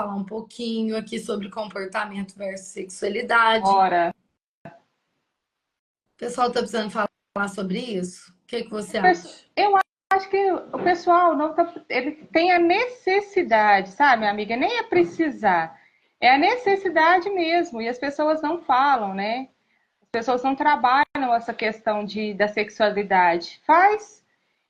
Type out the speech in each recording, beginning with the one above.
falar um pouquinho aqui sobre comportamento versus sexualidade. Ora, O pessoal tá precisando falar sobre isso? O que que você acha? eu acho que o pessoal não tá, ele tem a necessidade, sabe, amiga? Nem é precisar. É a necessidade mesmo. E as pessoas não falam, né? As pessoas não trabalham essa questão da sexualidade. Faz.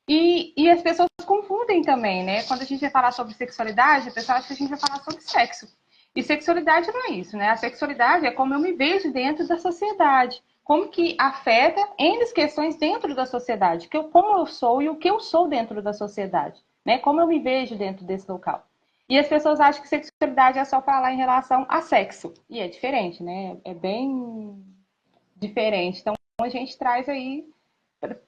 E as pessoas confundem também, né? Quando a gente vai falar sobre sexualidade, a pessoa acha que a gente vai falar sobre sexo. E sexualidade não é isso, né? A sexualidade é como eu me vejo dentro da sociedade. Como que afeta N questões dentro da sociedade. Como eu sou e o que eu sou dentro da sociedade. Né? Como eu me vejo dentro desse local. E as pessoas acham que sexualidade é só falar em relação a sexo. E é diferente, né? É bem diferente. Então, a gente traz aí,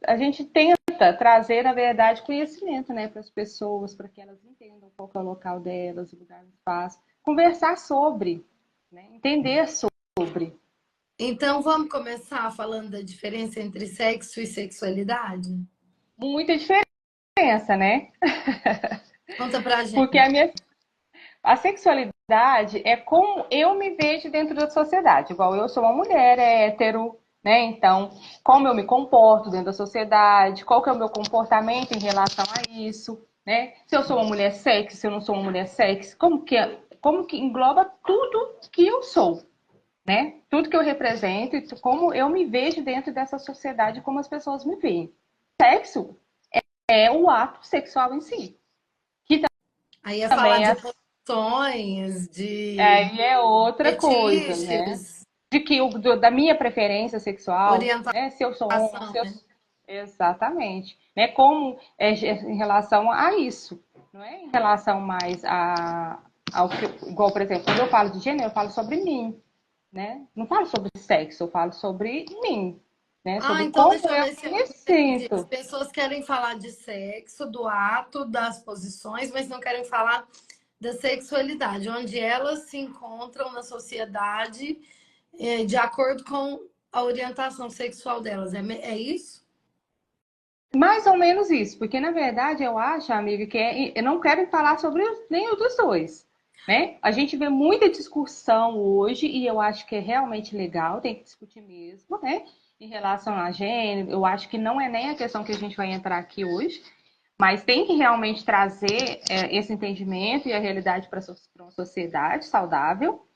a gente tenta trazer, na verdade, conhecimento, né, para as pessoas, para que elas entendam qual é o local delas, o lugar, o espaço, conversar sobre, né, entender sobre. Então, vamos começar falando da diferença entre sexo e sexualidade? Muita diferença, né? Conta pra Porque gente. a sexualidade é como eu me vejo dentro da sociedade. Igual eu sou uma mulher hétero, né? Então, como eu me comporto dentro da sociedade, qual que é o meu comportamento em relação a isso, né? Se eu sou uma mulher sexy, se eu não sou uma mulher sexy, como que engloba tudo que eu sou, né? Tudo que eu represento e como eu me vejo dentro dessa sociedade, como as pessoas me veem. Sexo é o ato sexual em si, que Aí é falar também de é, posições, de é outra coisa, né? fetiches, De que da minha preferência sexual, orientação, né? Se eu sou homem, se eu... né? Exatamente, né? Como é em relação a isso, não é em relação mais ao que, igual, por exemplo, quando eu falo de gênero, eu falo sobre mim, né? Não falo sobre sexo, eu falo sobre mim, né? Ah, Sobre então como deixa eu eu ver se eu me entendi. As sinto. pessoas querem falar de sexo, do ato, das posições, mas não querem falar da sexualidade, onde elas se encontram na sociedade de acordo com a orientação sexual delas. É isso? Mais ou menos isso, porque na verdade eu acho, amiga, que eu não quero falar sobre nenhum dos dois, né? A gente vê muita discussão hoje e eu acho que é realmente legal, tem que discutir mesmo, né? Em relação a gênero, eu acho que não é nem a questão que a gente vai entrar aqui hoje, mas tem que realmente trazer esse entendimento e a realidade para uma sociedade saudável,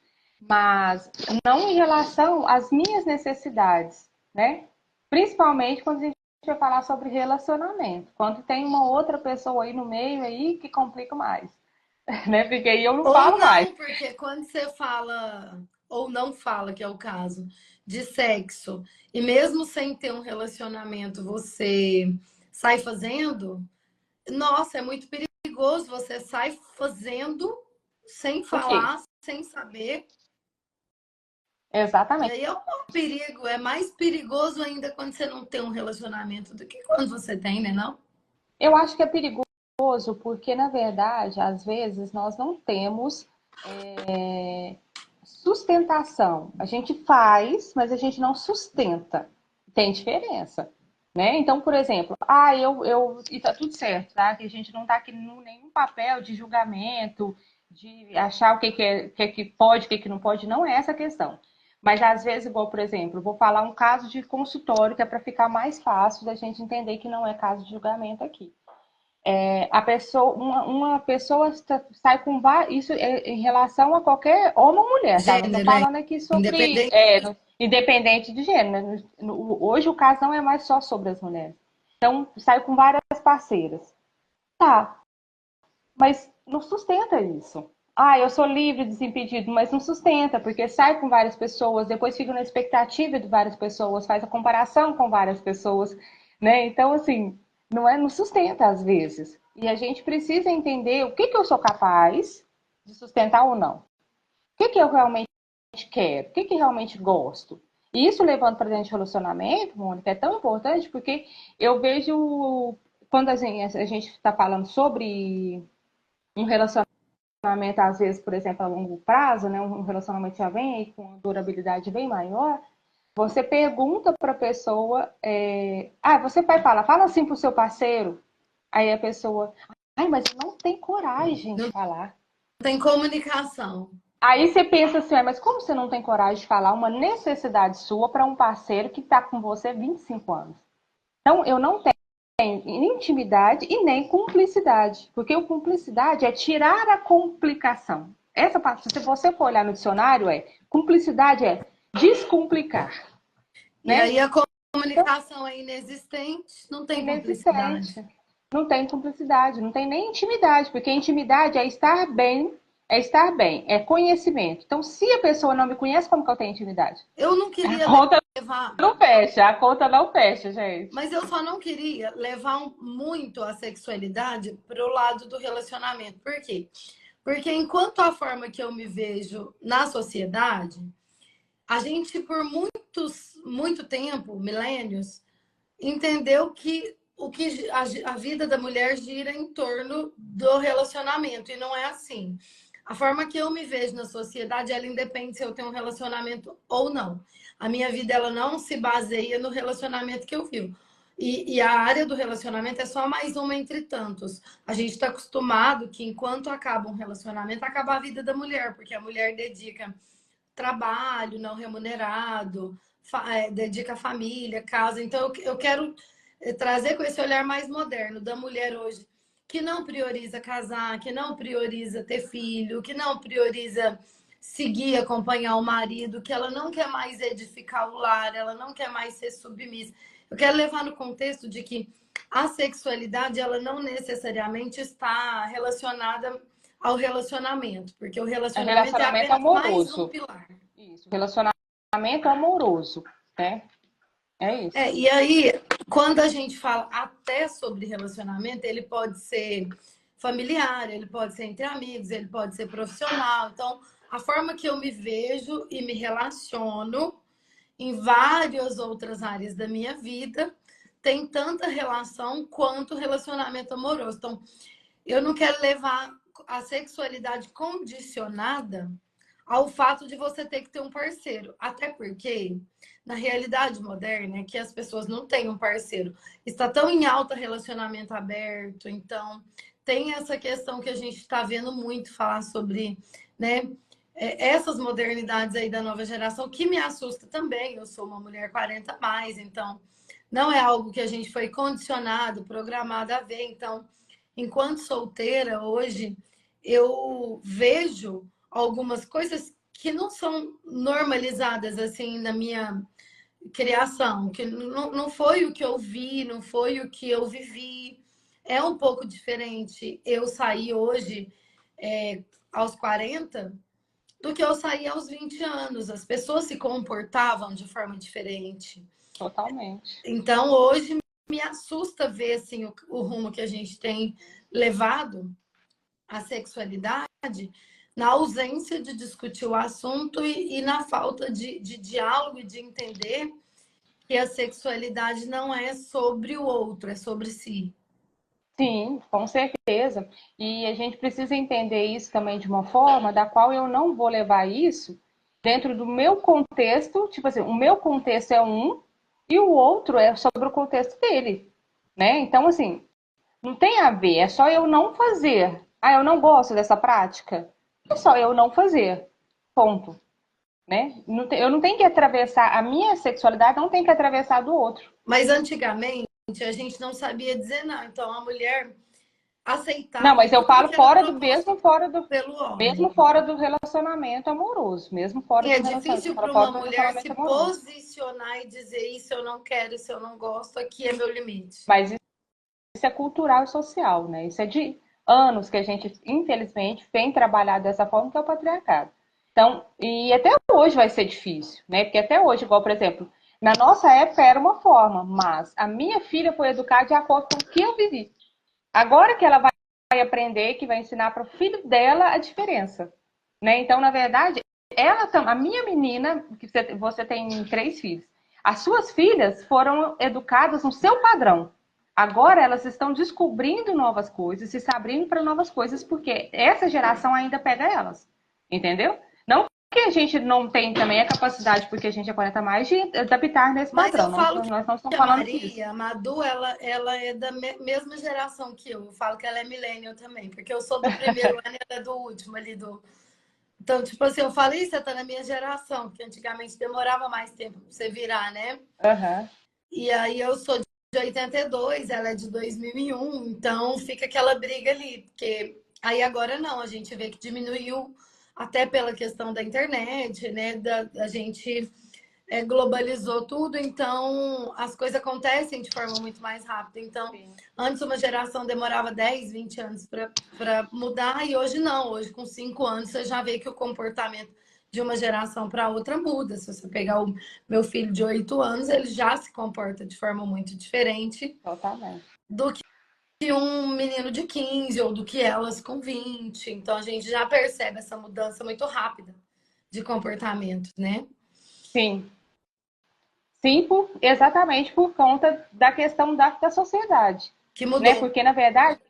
mas não em relação às minhas necessidades, né? Principalmente quando a gente vai falar sobre relacionamento. Quando tem uma outra pessoa aí no meio aí que complica mais, né? Porque aí eu não Ou falo mais. não, porque quando você fala, ou não fala, que é o caso, de sexo, e mesmo sem ter um relacionamento, você sai fazendo, nossa, é muito perigoso. Você sai fazendo sem O quê? falar, sem saber. E Exatamente. aí é um perigo, é mais perigoso ainda quando você não tem um relacionamento do que quando você tem, né, não? Eu acho que é perigoso porque, na verdade, às vezes nós não temos sustentação. A gente faz, mas a gente não sustenta. Tem diferença. Né? Então, por exemplo, e tá tudo certo, tá? Que a gente não tá aqui em nenhum papel de julgamento, de achar o que pode, o que não pode, não é essa a questão. Mas às vezes, igual, por exemplo, vou falar um caso de consultório que é para ficar mais fácil da gente entender que não é caso de julgamento aqui. A pessoa, uma pessoa sai com isso em relação a qualquer homem ou mulher, tá? Não tô Gênero, é falando aqui sobre independente. independente de gênero. Hoje o caso não é mais só sobre as mulheres. Então, sai com várias parceiras. Tá, mas não sustenta isso. Ah, eu sou livre, desimpedido, mas não sustenta, porque sai com várias pessoas, depois fica na expectativa de várias pessoas, faz a comparação com várias pessoas, né? Então, assim, não sustenta às vezes. E a gente precisa entender o que eu sou capaz de sustentar ou não. O que eu realmente quero, o que realmente gosto. E isso levando para dentro de relacionamento, Mônica, é tão importante porque eu vejo quando a gente está falando sobre um relacionamento, às vezes, por exemplo, a longo prazo, né? Um relacionamento já vem aí com uma durabilidade bem maior, você pergunta para a pessoa, você vai falar, fala assim para o seu parceiro, aí a pessoa, ai, mas eu não tenho coragem de Não falar. tem comunicação. Aí você pensa assim, mas como você não tem coragem de falar uma necessidade sua para um parceiro que está com você há 25 anos? Então, eu não tenho intimidade e nem cumplicidade, porque o cumplicidade é tirar a complicação. Essa parte, se você for olhar no dicionário, cumplicidade é descomplicar, E né? aí a comunicação é inexistente, não tem cumplicidade. Inexistente. Não tem cumplicidade, não tem nem intimidade, porque intimidade é estar bem, é conhecimento. Então, se a pessoa não me conhece, como que eu tenho intimidade? Eu não A queria conta levar, não fecha, a conta não fecha, gente. mas eu só não queria levar muito a sexualidade para o lado do relacionamento. Por quê? Porque enquanto a forma que eu me vejo na sociedade, a gente por muito tempo, milênios, entendeu que a vida da mulher gira em torno do relacionamento e não é assim. A forma que eu me vejo na sociedade, ela independe se eu tenho um relacionamento ou não. A minha vida ela não se baseia no relacionamento que eu vivo. E a área do relacionamento é só mais uma entre tantos. A gente está acostumado que enquanto acaba um relacionamento, acaba a vida da mulher, porque a mulher dedica trabalho não remunerado, dedica a família, casa. Então, eu quero trazer com esse olhar mais moderno da mulher hoje, que não prioriza casar, que não prioriza ter filho, que não prioriza seguir, acompanhar o marido, que ela não quer mais edificar o lar, ela não quer mais ser submissa. Eu quero levar no contexto de que a sexualidade, ela não necessariamente está relacionada ao relacionamento, porque o É relacionamento é relacionamento apenas mais um amoroso. pilar. Isso, relacionamento amoroso, né? É isso. E aí, quando a gente fala até sobre relacionamento, ele pode ser familiar, ele pode ser entre amigos, ele pode ser profissional. Então, a forma que eu me vejo e me relaciono em várias outras áreas da minha vida tem tanta relação quanto o relacionamento amoroso. Então, eu não quero levar a sexualidade condicionada ao fato de você ter que ter um parceiro. Até porque, na realidade moderna, é que as pessoas não têm um parceiro. Está tão em alta relacionamento aberto, então tem essa questão que a gente está vendo muito falar sobre, né? Essas modernidades aí da nova geração, que me assusta também. Eu sou uma mulher 40 a mais, então não é algo que a gente foi condicionado, programado a ver. Então, enquanto solteira, hoje, eu vejo algumas coisas que não são normalizadas assim na minha criação, que não foi o que eu vi, não foi o que eu vivi. É um pouco diferente eu sair hoje, aos 40, do que eu saí aos 20 anos. As pessoas se comportavam de forma diferente. Totalmente. Então, hoje me assusta ver assim, o rumo que a gente tem levado a sexualidade na ausência de discutir o assunto e na falta de diálogo e de entender que a sexualidade não é sobre o outro, é sobre si. Sim, com certeza. E a gente precisa entender isso também de uma forma da qual eu não vou levar isso dentro do meu contexto. Tipo assim, o meu contexto é um e o outro é sobre o contexto dele, né? Então, assim, não tem a ver, é só eu não fazer. Ah, eu não gosto dessa prática. É só eu não fazer. Ponto. Né? Eu não tenho que atravessar, a minha sexualidade não tem que atravessar a do outro. Mas antigamente a gente não sabia dizer não. Então a mulher Não, aceitava mas eu tudo falo que era fora do proposto pelo mesmo homem. fora do relacionamento amoroso, mesmo fora E do é relacionamento, eu difícil falo para fora uma do mulher se relacionamento amoroso. posicionar e dizer isso eu não quero, isso eu não gosto, aqui é meu limite. Mas isso é cultural e social, né? Isso é de anos que a gente, infelizmente, vem trabalhar dessa forma, que é o patriarcado. Então, e até hoje vai ser difícil, né? Porque até hoje, igual, por exemplo, na nossa época era uma forma, mas a minha filha foi educada de acordo com o que eu vivi. Agora que ela vai aprender, que vai ensinar para o filho dela a diferença, né? Então, na verdade, a minha menina, que você tem 3 filhos, as suas filhas foram educadas no seu padrão. Agora elas estão descobrindo novas coisas, se abrindo para novas coisas, porque essa geração ainda pega elas, entendeu? Não que a gente não tem também a capacidade, porque a gente é 40 mais, de adaptar nesse Mas padrão. eu falo Nós não que estamos a falando disso. Maria, a Madu, ela é da mesma geração que eu. Eu falo que ela é millennial também, porque eu sou do primeiro ano e ela é do último ali do. Então, tipo assim, eu falei, você tá na minha geração, porque antigamente demorava mais tempo pra você virar, né? Aham. E aí eu sou de 82, ela é de 2001, então fica aquela briga ali, porque aí agora não, a gente vê que diminuiu até pela questão da internet, né? Da gente globalizou tudo, então as coisas acontecem de forma muito mais rápida. Então, Sim. antes uma geração demorava 10, 20 anos para mudar, e hoje não. Hoje, com 5 anos, você já vê que o comportamento de uma geração para outra muda. Se você pegar o meu filho de 8 anos, ele já se comporta de forma muito diferente Totalmente. do que um menino de 15 ou do que elas com 20. Então, a gente já percebe essa mudança muito rápida de comportamento, né? Sim. Sim, exatamente por conta da questão da sociedade. Que Né? mudou. Porque, na verdade,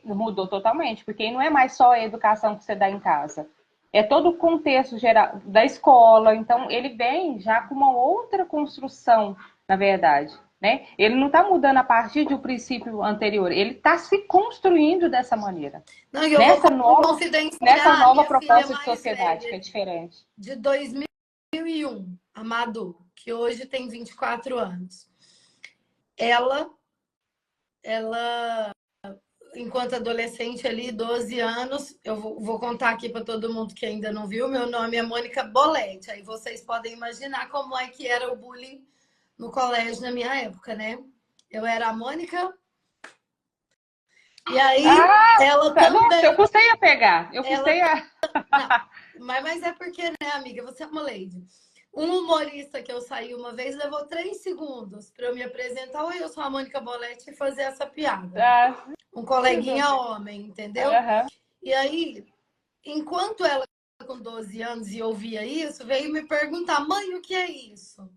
mudou totalmente, porque não é mais só a educação que você dá em casa. É todo o contexto geral da escola. Então, ele vem já com uma outra construção, na verdade. Né? Ele não está mudando a partir de um princípio anterior, ele está se construindo dessa maneira. Não, e eu vou Nessa nova, nessa confidenciar, nova minha filha proposta de mais sociedade, que é velha, diferente. de 2001, a Madu, que hoje tem 24 anos. Ela, ela, enquanto adolescente ali, 12 anos, eu vou contar aqui para todo mundo que ainda não viu, meu nome é Mônica Bolete. Aí vocês podem imaginar como é que era o bullying no colégio na minha época, né? Eu era a Mônica, e aí Ah, ela tá. Nossa, eu também, custei a pegar. Eu ela custei a. não, mas é porque, né, amiga, você é uma lady. Um humorista que eu saí uma vez levou 3 segundos para eu me apresentar. Oi, eu sou a Mônica Boletti e fazer essa piada. Ah, Um tudo coleguinha bem. homem, entendeu? Aham. E aí, enquanto ela com 12 anos e ouvia isso, veio me perguntar, mãe, o que é isso?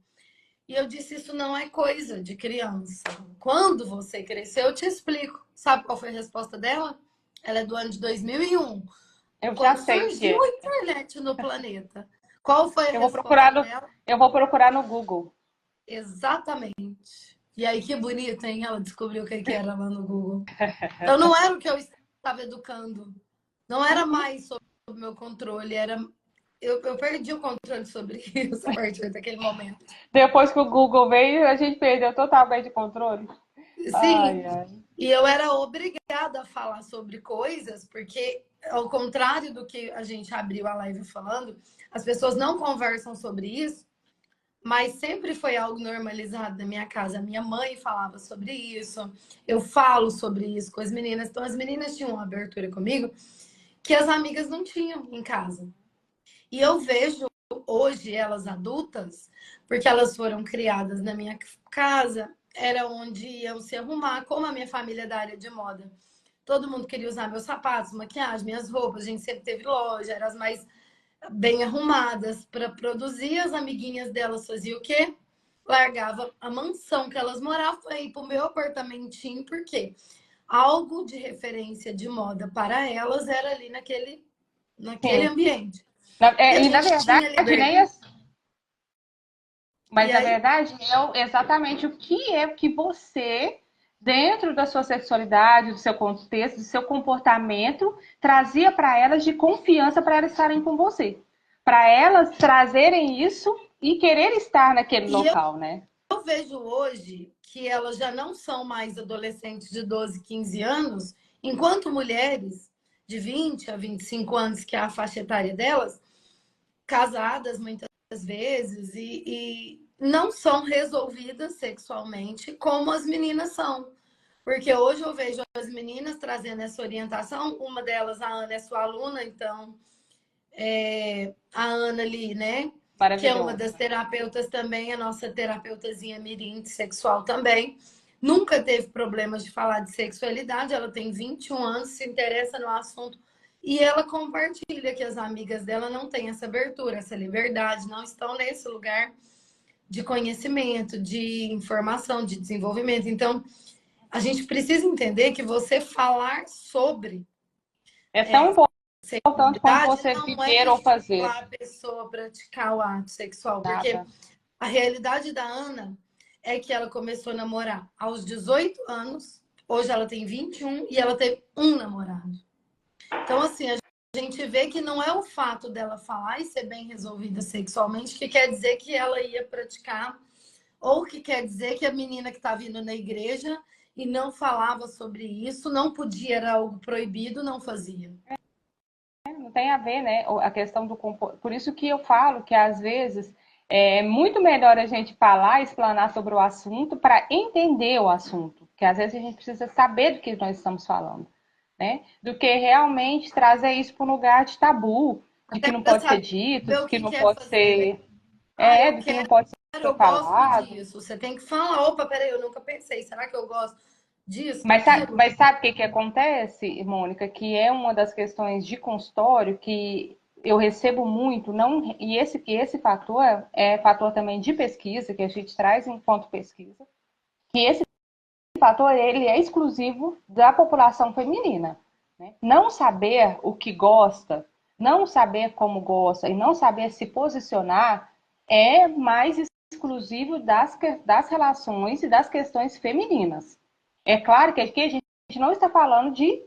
E eu disse, isso não é coisa de criança. Quando você crescer, eu te explico. Sabe qual foi a resposta dela? Ela é do ano de 2001, Eu já quando sei o que surgiu é. a internet no planeta. Qual foi a Eu vou procurar resposta no, dela? eu vou procurar no Google. Exatamente. E aí, que bonito, hein? Ela descobriu o que era lá no Google. Então, não era o que eu estava educando. Não era Uhum. mais sob o meu controle. Era... eu perdi o controle sobre isso a partir daquele momento. Depois que o Google veio, a gente perdeu totalmente o controle. Sim, Ai, ai. e eu era obrigada a falar sobre coisas, porque, ao contrário do que a gente abriu a live falando, as pessoas não conversam sobre isso, mas sempre foi algo normalizado na minha casa. Minha mãe falava sobre isso, eu falo sobre isso com as meninas. Então, as meninas tinham uma abertura comigo que as amigas não tinham em casa. E eu vejo hoje elas adultas, porque elas foram criadas na minha casa, era onde iam se arrumar, como a minha família é da área de moda. Todo mundo queria usar meus sapatos, maquiagem, minhas roupas, a gente sempre teve loja, eram as mais bem arrumadas para produzir. As amiguinhas delas faziam o quê? Largava a mansão que elas moravam para ir para o meu apartamentinho, porque algo de referência de moda para elas era ali naquele Sim. ambiente. E a E na gente tinha verdade, liberdade. nem é. Mas E na aí, verdade é exatamente o que é que você, dentro da sua sexualidade, do seu contexto, do seu comportamento, trazia para elas de confiança para elas estarem com você. Para elas trazerem isso e querer estar naquele e eu, local, né? eu vejo hoje que elas já não são mais adolescentes de 12, 15 anos, enquanto mulheres de 20 a 25 anos, que é a faixa etária delas, casadas muitas vezes e não são resolvidas sexualmente como as meninas são. Porque hoje eu vejo as meninas trazendo essa orientação, uma delas, a Ana, é sua aluna, então a Ana ali, né? Que é uma das Maravilhosa. terapeutas também, a nossa terapeutazinha mirim sexual também. Nunca teve problemas de falar de sexualidade, ela tem 21 anos, se interessa no assunto e ela compartilha que as amigas dela não têm essa abertura, essa liberdade, não estão nesse lugar de conhecimento, de informação, de desenvolvimento. Então, a gente precisa entender que você falar sobre É tão tanto quanto sexualidade você não é viver ou fazer. estimular a pessoa a praticar o ato sexual, porque Nada. a realidade da Ana é que ela começou a namorar aos 18 anos, hoje ela tem 21 e ela teve um namorado. Então, assim, a gente vê que não é o fato dela falar e ser bem resolvida sexualmente que quer dizer que ela ia praticar, ou que quer dizer que a menina que está vindo na igreja e não falava sobre isso, não podia, era algo proibido, não fazia. Não tem a ver, né? A questão do comportamento. Por isso que eu falo que às vezes é muito melhor a gente falar, explanar sobre o assunto para entender o assunto. Porque às vezes a gente precisa saber do que nós estamos falando, né? Do que realmente trazer isso para um lugar de tabu, de que Até não para pode ser saber dito, de o que que não quer pode fazer. ser. Ah, É, eu do que quero, não pode ser eu gosto falado. disso. Você tem que falar, opa, peraí, eu nunca pensei. Será que eu gosto disso, Mas, daquilo? mas sabe o que, que acontece, Mônica? Que é uma das questões de consultório que eu recebo muito, não, e esse fator é fator também de pesquisa, que a gente traz enquanto pesquisa, que esse fator ele é exclusivo da população feminina. Né? Não saber o que gosta, não saber como gosta e não saber se posicionar é mais exclusivo das relações e das questões femininas. É claro que aqui a gente não está falando de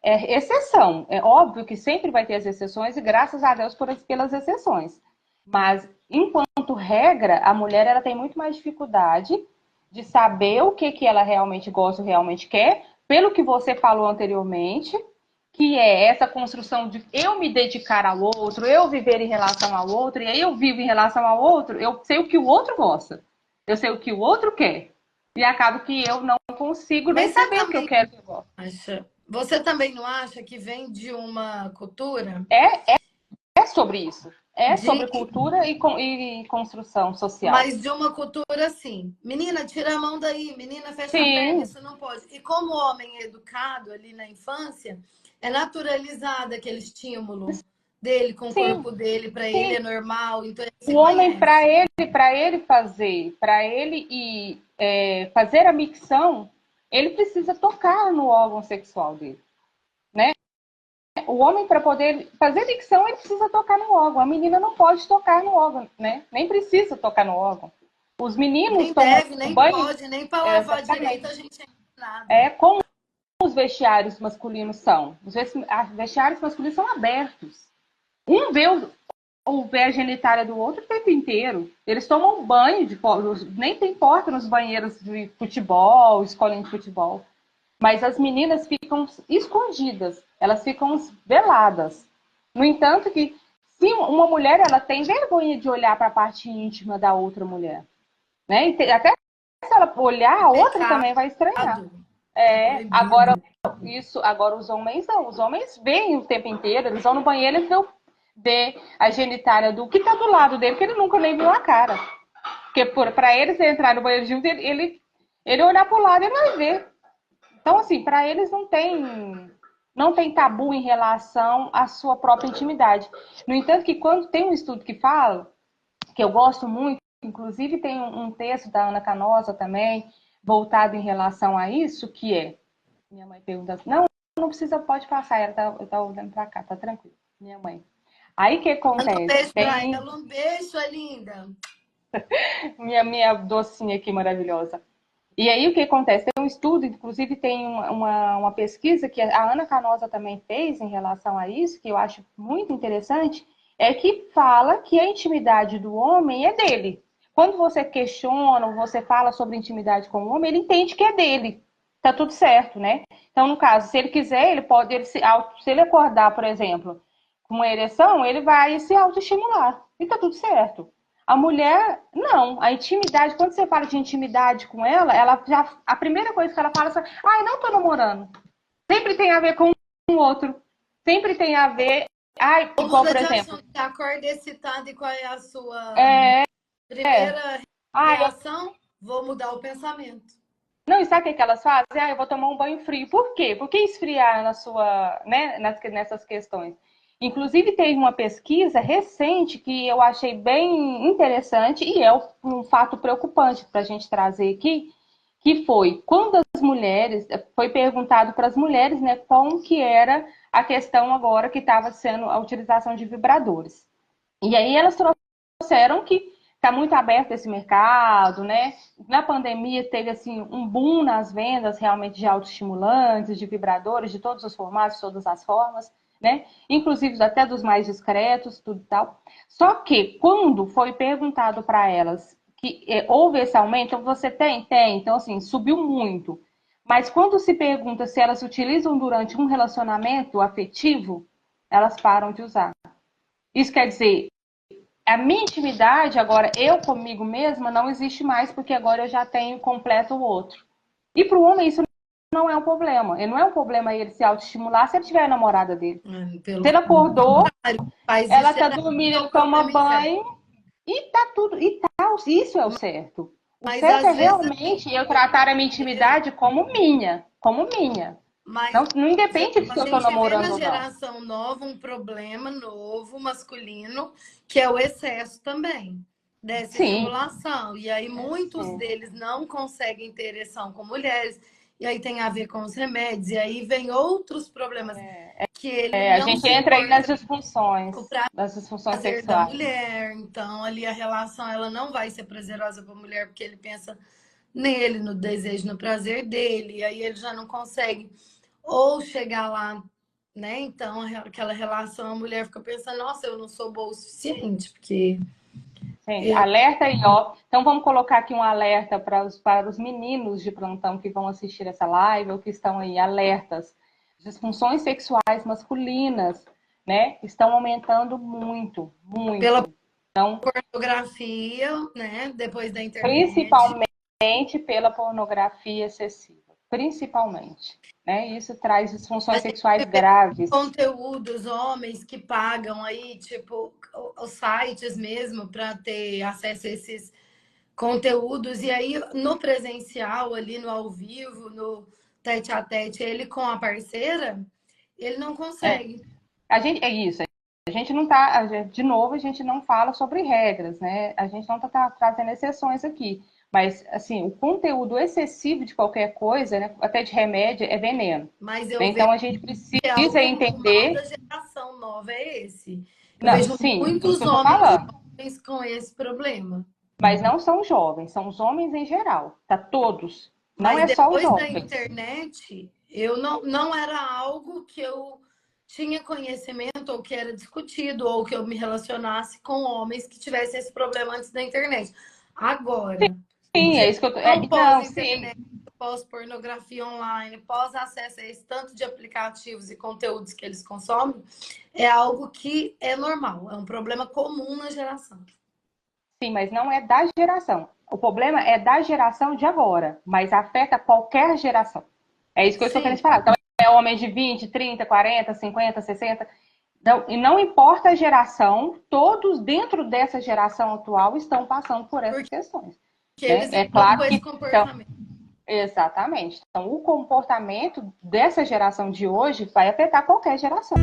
exceção. É óbvio que sempre vai ter as exceções e graças a Deus pelas exceções. Mas, enquanto regra, a mulher ela tem muito mais dificuldade de saber o que, que ela realmente gosta, realmente quer, pelo que você falou anteriormente, que é essa construção de eu me dedicar ao outro, eu viver em relação ao outro, e aí eu vivo em relação ao outro, eu sei o que o outro gosta, eu sei o que o outro quer. E acaba que eu não consigo nem Mas você saber o que eu também quero que eu gosto. acha? Você também não acha que vem de uma cultura É sobre isso. É de, sobre cultura e construção social. mas de uma cultura assim, menina, tira a mão daí, menina, fecha a perna, Sim, isso não pode. E como o homem é educado ali na infância, é naturalizado aquele estímulo dele com o sim, corpo dele, para ele sim. é normal, então ele O se homem, conhece. para ele fazer, para ele ir, fazer a micção, ele precisa tocar no órgão sexual dele, né? O homem, para poder fazer micção, ele precisa tocar no órgão. A menina não pode tocar no órgão, né? Nem precisa tocar no órgão. Os meninos Nem tomam deve, nem banho, pode, nem para lavar direito exatamente. a gente é ensinado. É como os vestiários masculinos são. Os vestiários masculinos são abertos. Um vê vê a genitália do outro o tempo inteiro. Eles tomam banho, nem tem porta nos banheiros de futebol, escolinha de futebol. Mas as meninas ficam escondidas, elas ficam veladas. No entanto, que se uma mulher ela tem vergonha de olhar para a parte íntima da outra mulher, né? E até se ela olhar, É a outra pecado, também vai estranhar. é Agora proibido. agora os homens não. Os homens veem o tempo inteiro, eles vão no banheiro e vê a genitália do que está do lado dele, que ele nunca nem viu a cara. Porque para eles entrar no banheiro junto, ele olhar para o lado e vai ver. Então, assim, para eles não tem tabu em relação à sua própria intimidade. No entanto, que quando tem um estudo que fala, que eu gosto muito, inclusive tem um texto da Ana Canosa também, voltado em relação a isso, que é, minha mãe pergunta assim, não precisa, pode passar, ela tá olhando para cá, tá tranquilo, minha mãe. Aí o que Manda um acontece? beijo para Tem ela, um beijo, sua linda. minha docinha aqui maravilhosa. E aí o que acontece? Tem um estudo, inclusive tem uma pesquisa que a Ana Canosa também fez em relação a isso, que eu acho muito interessante, é que fala que a intimidade do homem é dele. Quando você questiona, ou você fala sobre intimidade com o homem, ele entende que é dele. Tá tudo certo, né? Então, no caso, se ele quiser, ele pode, se ele acordar, por exemplo, com uma ereção, ele vai se autoestimular. E tá tudo certo. A mulher, não. A intimidade, quando você fala de intimidade com ela já. A primeira coisa que ela fala é assim, eu não tô namorando. Sempre tem a ver com o outro. Sempre tem a ver. Ou Igual, muda por de exemplo. assunto, você acorda excitada e qual é a sua É. primeira Eu... reação? Vou mudar o pensamento. Não, e sabe o que elas fazem? Eu vou tomar um banho frio. Por quê? Por que esfriar na sua, né, nessas questões? Inclusive, teve uma pesquisa recente que eu achei bem interessante e é um fato preocupante para a gente trazer aqui, que foi quando as mulheres, foi perguntado para as mulheres, né, como que era a questão agora que estava sendo a utilização de vibradores. E aí elas trouxeram que está muito aberto esse mercado, né? Na pandemia teve assim um boom nas vendas realmente de autoestimulantes, de vibradores, de todos os formatos, todas as formas, né? Inclusive até dos mais discretos, tudo e tal. Só que quando foi perguntado para elas que houve esse aumento, então você tem? Tem. Então, assim, subiu muito. Mas quando se pergunta se elas utilizam durante um relacionamento afetivo, elas param de usar. Isso quer dizer, a minha intimidade, agora, eu comigo mesma, não existe mais, porque agora eu já tenho completo o outro. E para o homem, isso não é um problema. Ele não é um problema ele se autoestimular se ele tiver a namorada dele. Pelo Se ele acordou, faz ela isso tá gerar dormindo, um ele toma problema interno. banho e tá tudo. E tá, isso é o certo. O Mas certo é às vezes realmente eu tratar a minha intimidade como minha. Como minha. mas Não, não independe de a se eu tô gente vê namorando na ou não. geração nova um problema novo, masculino, que é o excesso também dessa Sim, estimulação. E aí muitos sim. deles não conseguem ter ereção com mulheres, e aí tem a ver com os remédios, e aí vem outros problemas que ele A não gente entra aí suporta o nas disfunções prazer da sexuais. mulher. Então ali a relação ela não vai ser prazerosa para a mulher, porque ele pensa nele, no desejo, no prazer dele, e aí ele já não consegue ou chegar lá, né? Então, aquela relação, a mulher fica pensando, nossa, eu não sou boa o suficiente, porque Gente, eu... alerta aí, ó. Então vamos colocar aqui um alerta para os meninos de plantão que vão assistir essa live ou que estão aí, alertas. Disfunções sexuais masculinas, né? Estão aumentando muito, pela muito. Então, pornografia, né? Depois da internet. principalmente pela pornografia excessiva. Principalmente. Né? Isso traz A disfunções gente sexuais graves. conteúdos, homens que pagam aí, tipo, os sites mesmo para ter acesso a esses conteúdos. E aí, no presencial, ali no ao vivo, no tete a tete, ele com a parceira, ele não É, consegue. a gente, é isso. A gente não tá, de novo, a gente não fala sobre regras, né? A gente não está trazendo exceções aqui. Mas, assim, o conteúdo excessivo de qualquer coisa, né, até de remédio, é veneno. Mas Né? eu vejo Então, a gente que é precisa algo normal entender. da geração nova, é esse. Eu Não, vejo sim, isso que muitos eu estou homens falando. jovens com esse problema. Mas não são jovens, são os homens em geral. Tá todos. Não Mas é só os depois da jovens. internet, eu não era algo que eu tinha conhecimento ou que era discutido ou que eu me relacionasse com homens que tivessem esse problema antes da internet. Agora, Sim, é isso que eu tô. geração Não, sim. pós-internet, pós-pornografia online, pós-acesso a esse tanto de aplicativos e conteúdos que eles consomem, é algo que é normal, é um problema comum na geração. Sim, mas não é da geração. O problema é da geração de agora, mas afeta qualquer geração. É isso que eu estou querendo Sim, falar. Então, é homem de 20, 30, 40, 50, 60. Não, e não importa a geração, todos dentro dessa geração atual estão passando por essas porque questões. Né? eles É estão com claro esse que. Então, comportamento. exatamente. Então, o comportamento dessa geração de hoje vai afetar qualquer geração.